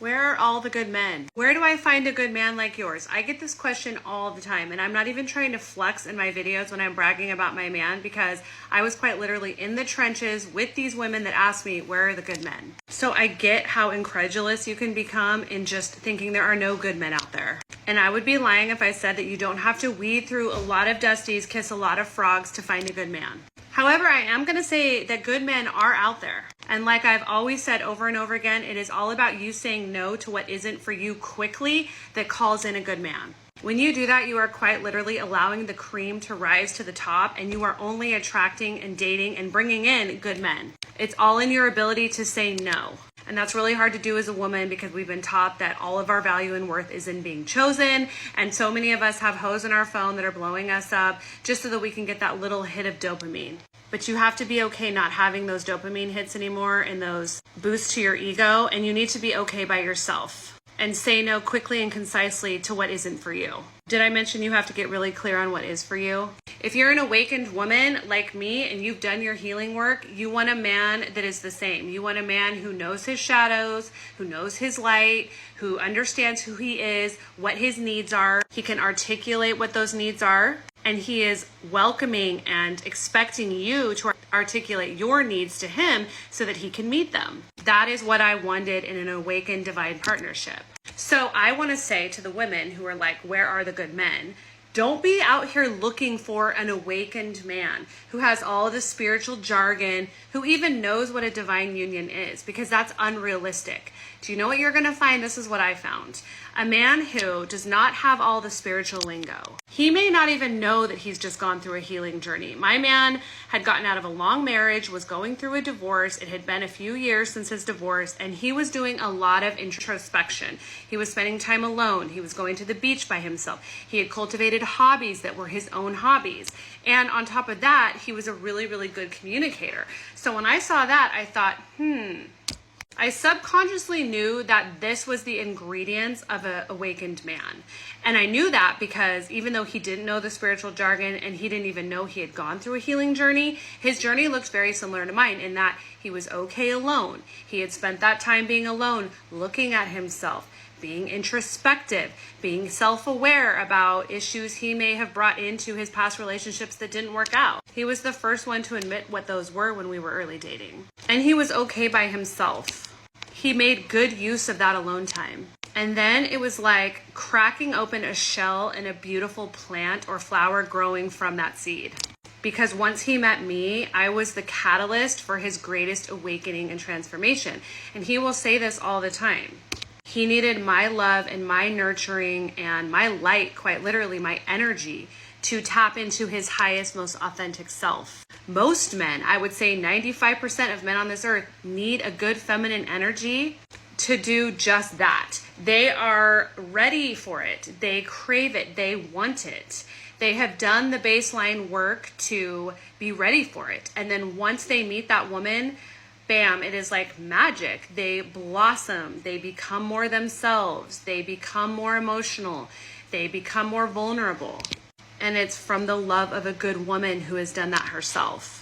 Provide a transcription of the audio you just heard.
Where are all the good men? Where do I find a good man like yours? I get this question all the time, and I'm not even trying to flex in my videos when I'm bragging about my man, because I was quite literally in the trenches with these women that asked me, where are the good men? So I get how incredulous you can become in just thinking there are no good men out there. And I would be lying if I said that you don't have to weed through a lot of dusties, kiss a lot of frogs to find a good man. However, I am going to say that good men are out there. And like I've always said over and over again, it is all about you saying no to what isn't for you quickly that calls in a good man. When you do that, you are quite literally allowing the cream to rise to the top, and you are only attracting and dating and bringing in good men. It's all in your ability to say no. And that's really hard to do as a woman, because we've been taught that all of our value and worth is in being chosen. And so many of us have hoes in our phone that are blowing us up just so that we can get that little hit of dopamine. But you have to be okay not having those dopamine hits anymore and those boosts to your ego. And you need to be okay by yourself and say no quickly and concisely to what isn't for you. Did I mention you have to get really clear on what is for you? If you're an awakened woman like me and you've done your healing work, you want a man that is the same. You want a man who knows his shadows, who knows his light, who understands who he is, what his needs are. He can articulate what those needs are, and he is welcoming and expecting you to articulate your needs to him so that he can meet them. That is what I wanted in an awakened divine partnership. So I want to say to the women who are like, where are the good men? Don't be out here looking for an awakened man who has all the spiritual jargon, who even knows what a divine union is, because that's unrealistic. Do you know what you're going to find? This is what I found. A man who does not have all the spiritual lingo. He may not even know that he's just gone through a healing journey. My man had gotten out of a long marriage, was going through a divorce. It had been a few years since his divorce, and he was doing a lot of introspection. He was spending time alone. He was going to the beach by himself. He had cultivated hobbies that were his own hobbies. And on top of that, he was a really, really good communicator. So when I saw that, I thought, I subconsciously knew that this was the ingredients of an awakened man. And I knew that because even though he didn't know the spiritual jargon and he didn't even know he had gone through a healing journey, his journey looked very similar to mine in that he was okay alone. He had spent that time being alone, looking at himself, being introspective, being self-aware about issues he may have brought into his past relationships that didn't work out. He was the first one to admit what those were when we were early dating. And he was okay by himself. He made good use of that alone time. And then it was like cracking open a shell in a beautiful plant or flower growing from that seed. Because once he met me, I was the catalyst for his greatest awakening and transformation. And he will say this all the time. He needed my love and my nurturing and my light, quite literally my energy, to tap into his highest, most authentic self. Most men, I would say 95% of men on this earth, need a good feminine energy to do just that. They are ready for it. They crave it. They want it. They have done the baseline work to be ready for it. And then once they meet that woman, bam, it is like magic. They blossom. They become more themselves. They become more emotional. They become more vulnerable. And it's from the love of a good woman who has done that herself.